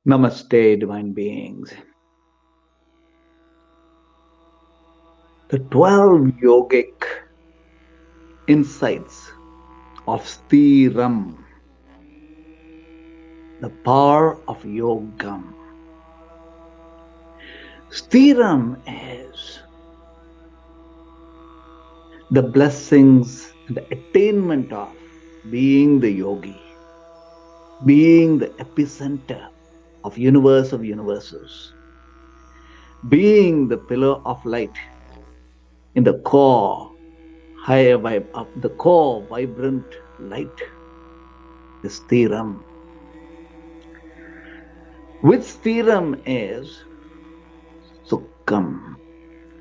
Namaste, divine beings. The 12 yogic insights of Sthiram, the power of Yogam. Sthiram is the blessings, the attainment of being the yogi, being the epicenter of universe of universes, being the pillar of light in the core, higher vibe of the core, vibrant light, the Sthiram. Which Sthiram is Sukham,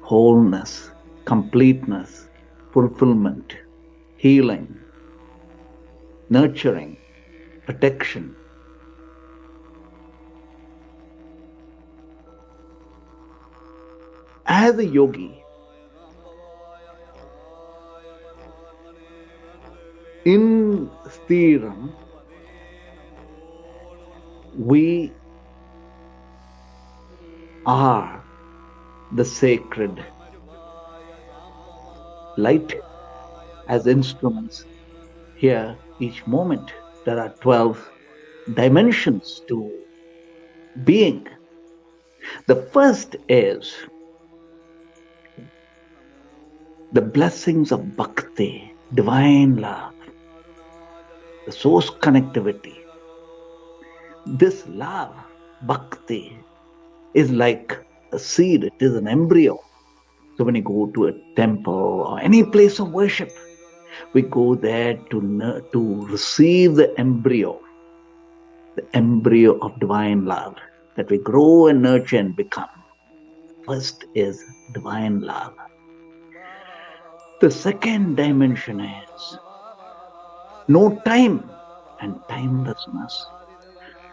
wholeness, completeness, fulfillment, healing, nurturing, protection. As a yogi, in Sthiram, we are the sacred light as instruments. Here, each moment, there are 12 dimensions to being. The first is the blessings of Bhakti, divine love, the source connectivity. This love, Bhakti, is like a seed, it is an embryo. So when you go to a temple or any place of worship, we go there to receive the embryo of divine love that we grow and nurture and become. First is divine love. The second dimension is no time and timelessness.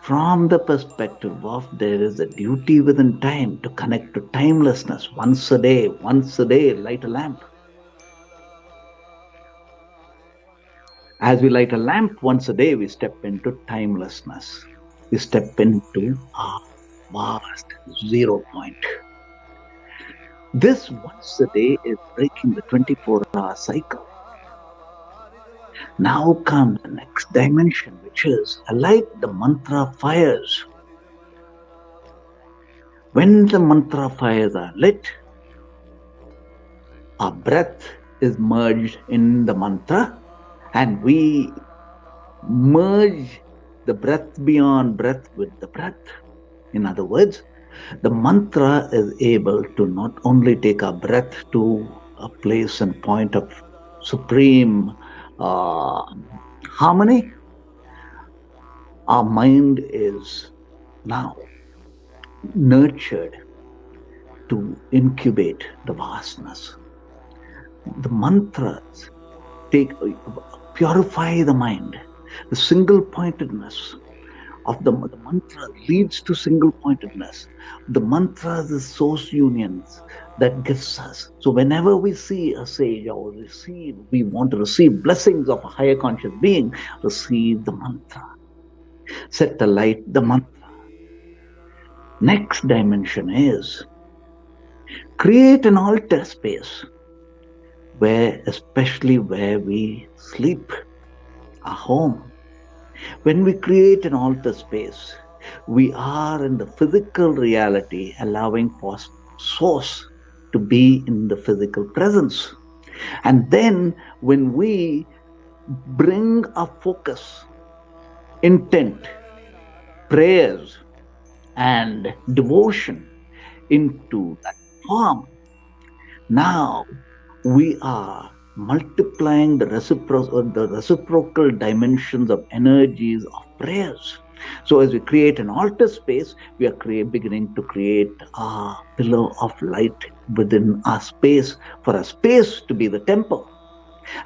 From the perspective of there is a duty within time to connect to timelessness. Once a day, light a lamp. As we light a lamp once a day, we step into timelessness. We step into our vast 0 point. This once a day is breaking the 24-hour cycle. Now comes the next dimension, which is Alight, the mantra fires. When the mantra fires are lit, our breath is merged in the mantra, and we merge the breath beyond breath with the breath. In other words, the mantra is able to not only take our breath to a place and point of supreme harmony, our mind is now nurtured to incubate the vastness. The mantras purify the mind. The single-pointedness of the mantra leads to single-pointedness. The mantra is source unions that gives us. So whenever we see a sage or we want to receive blessings of a higher conscious being, receive the mantra. Set alight the mantra. Next dimension is create an altar space especially where we sleep, our home. When we create an altar space, we are in the physical reality, allowing for source to be in the physical presence. And then when we bring our focus, intent, prayers, and devotion into that form, now we are multiplying the reciprocal dimensions of energies of prayers. So as we create an altar space, we are beginning to create a pillar of light within our space, for a space to be the temple,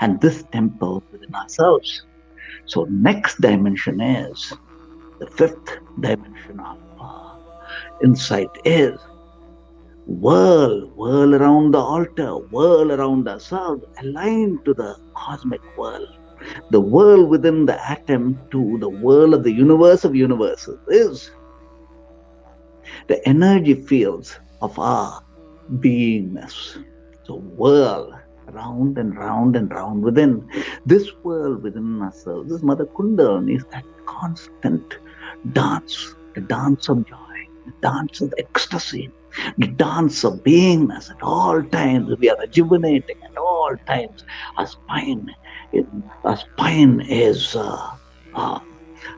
and this temple within ourselves. So next dimension is, the fifth dimension of insight is whirl around the altar, whirl around ourselves, aligned to the cosmic whirl. The whirl within the atom to the whirl of the universe of universes is the energy fields of our beingness. So whirl round and round and round within this world within ourselves. This Mother Kundalini is that constant dance, the dance of joy, the dance of ecstasy, the dance of beingness at all times. We are rejuvenating at all times. Our spine is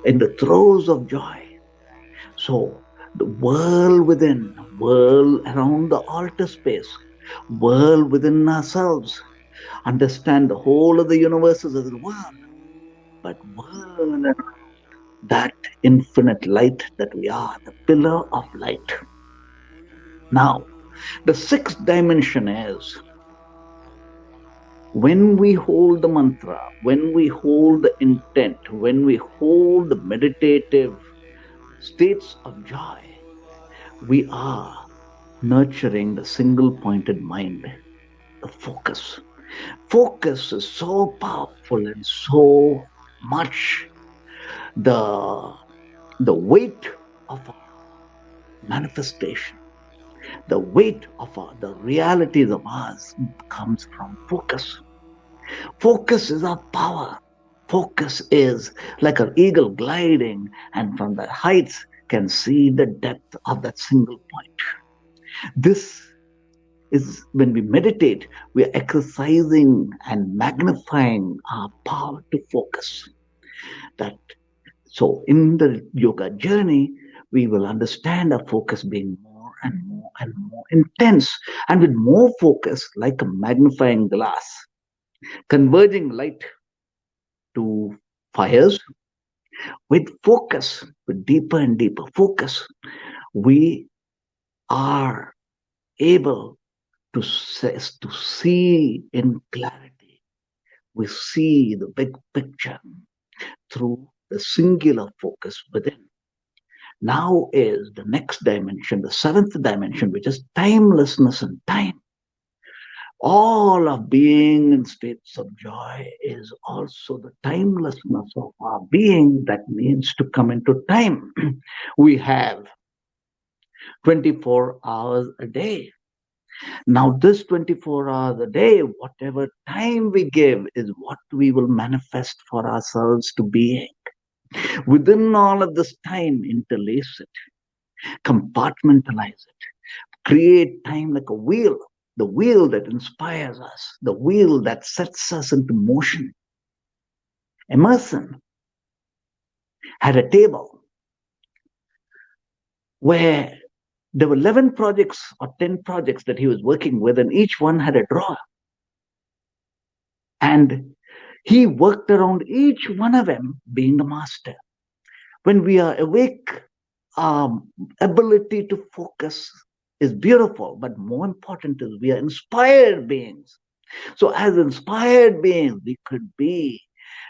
in the throes of joy. So the world within, world around the altar space, world within ourselves. Understand the whole of the universe as a world, but world around that infinite light that we are, the pillar of light. Now, the sixth dimension is when we hold the mantra, when we hold the intent, when we hold the meditative states of joy, we are nurturing the single-pointed mind, the focus. Focus is so powerful and so much the weight of our manifestation, the weight of the realities of ours comes from focus. Focus is our power. Focus is like an eagle gliding and from the heights can see the depth of that single point. This is when we meditate, we are exercising and magnifying our power to focus. So in the yoga journey, we will understand our focus being more and more and more intense, and with more focus, like a magnifying glass, converging light to fires. With focus, with deeper and deeper focus, we are able to see in clarity. We see the big picture through the singular focus within. Now is the next dimension, the seventh dimension, which is timelessness and time. All of being in states of joy is also the timelessness of our being that needs to come into time. We have 24 hours a day. Now, this 24 hours a day, whatever time we give is what we will manifest for ourselves to being. Within all of this time, interlace it, compartmentalize it, create time like a wheel, the wheel that inspires us, the wheel that sets us into motion. Emerson had a table where there were 11 projects or 10 projects that he was working with, and each one had a drawer. And he worked around each one of them being the master. When we are awake, our ability to focus is beautiful, but more important is we are inspired beings. So as inspired beings, we could be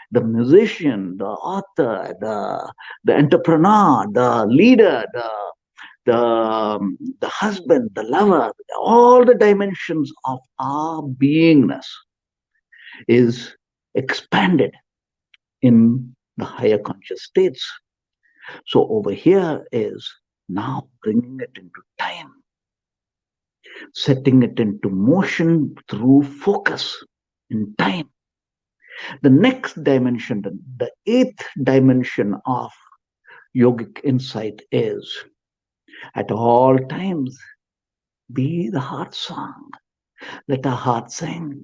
the musician, the author, the entrepreneur, the leader, the husband, the lover. All the dimensions of our beingness is expanded in the higher conscious states. So over here is now bringing it into time, setting it into motion through focus in time. The next dimension, the eighth dimension of yogic insight is at all times be the heart song. Let our heart sing.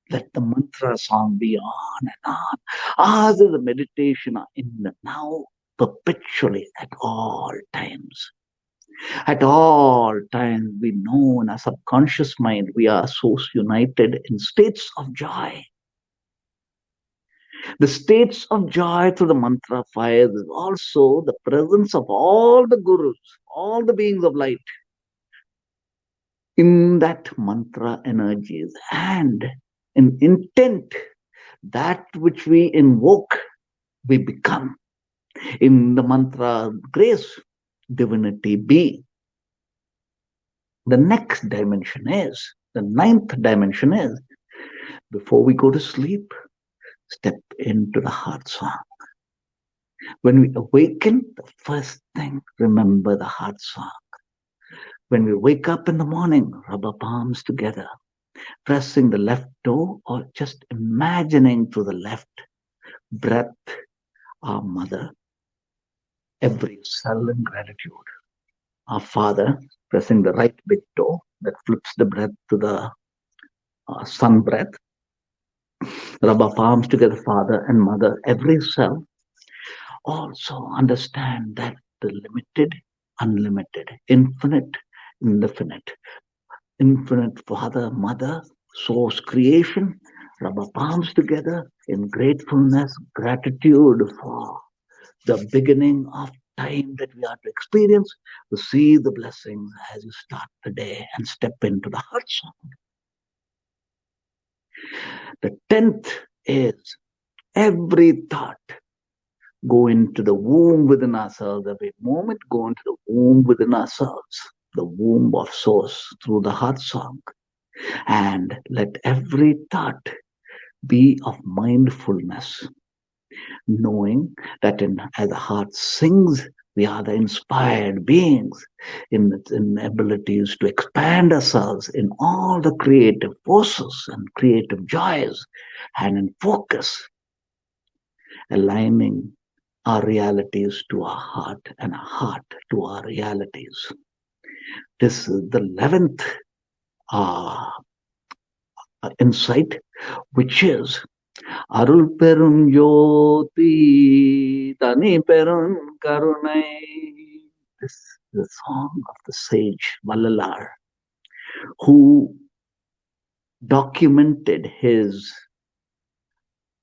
Let the mantra song be on and on. Ours is a meditation in the now, perpetually at all times. At all times, we know in our subconscious mind, we are so united in states of joy. The states of joy through the mantra fires is also the presence of all the gurus, all the beings of light in that mantra energies, and in intent, that which we invoke, we become. In the mantra grace, divinity be. The next dimension is, the ninth dimension is, before we go to sleep, step into the heart song. When we awaken, the first thing, remember the heart song. When we wake up in the morning, rub our palms together, pressing the left toe or just imagining through the left breath our mother, every cell in gratitude. Our father, pressing the right big toe that flips the breath to the sun breath. Rub our palms together, father and mother, every cell. Also understand that the limited, unlimited, infinite, indefinite, infinite father, mother, source creation. Rub our palms together in gratefulness, gratitude for the beginning of time that we are to experience, to see the blessings as you start the day and step into the heart song. The 10th is every thought go into the womb within ourselves, every moment go into the womb within ourselves, the womb of source through the heart song. And let every thought be of mindfulness, knowing that as the heart sings, we are the inspired beings in abilities to expand ourselves in all the creative forces and creative joys, and in focus, aligning our realities to our heart and our heart to our realities. This is the 11th insight, which is Arul Perum Jyoti Tani Perum Karunai. This is the song of the sage Vallalar, who documented his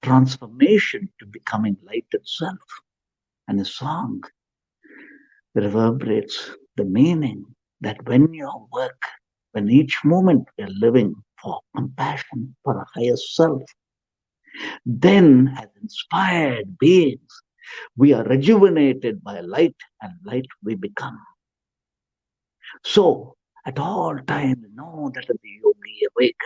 transformation to becoming light itself. And his song reverberates the meaning that when your work, when each moment we're living for compassion for a higher self, then as inspired beings, we are rejuvenated by light, and light we become. So, at all times, know that as the yogi awake,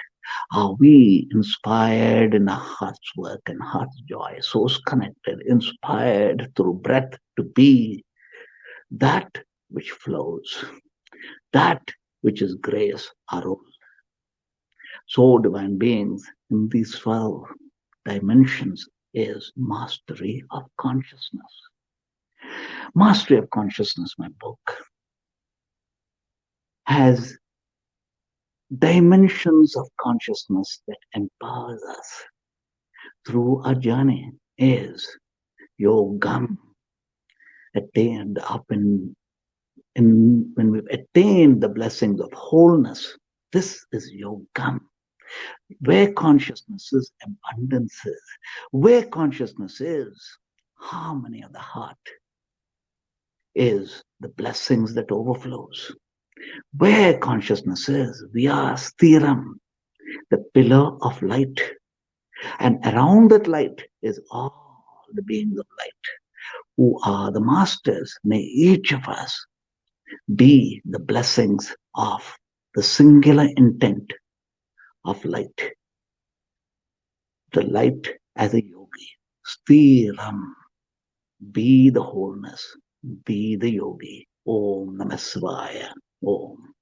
are we inspired in our heart's work and heart's joy, souls connected, inspired through breath to be that which flows, that which is grace, Arul. So, divine beings, in these 12 dimensions is mastery of consciousness. Mastery of Consciousness, my book, has dimensions of consciousness that empowers us through our journey. Is Yogam, attained up in when we've attained the blessings of wholeness. This is Yogam. Where consciousness is, abundance is. Where consciousness is, harmony of the heart is the blessings that overflows. Where consciousness is, we are Sthiram, the pillar of light. And around that light is all the beings of light who are the masters. May each of us be the blessings of the singular intent of light. The light as a yogi. Sthiram. Be the wholeness. Be the yogi. Om Namah Shivaya. Om.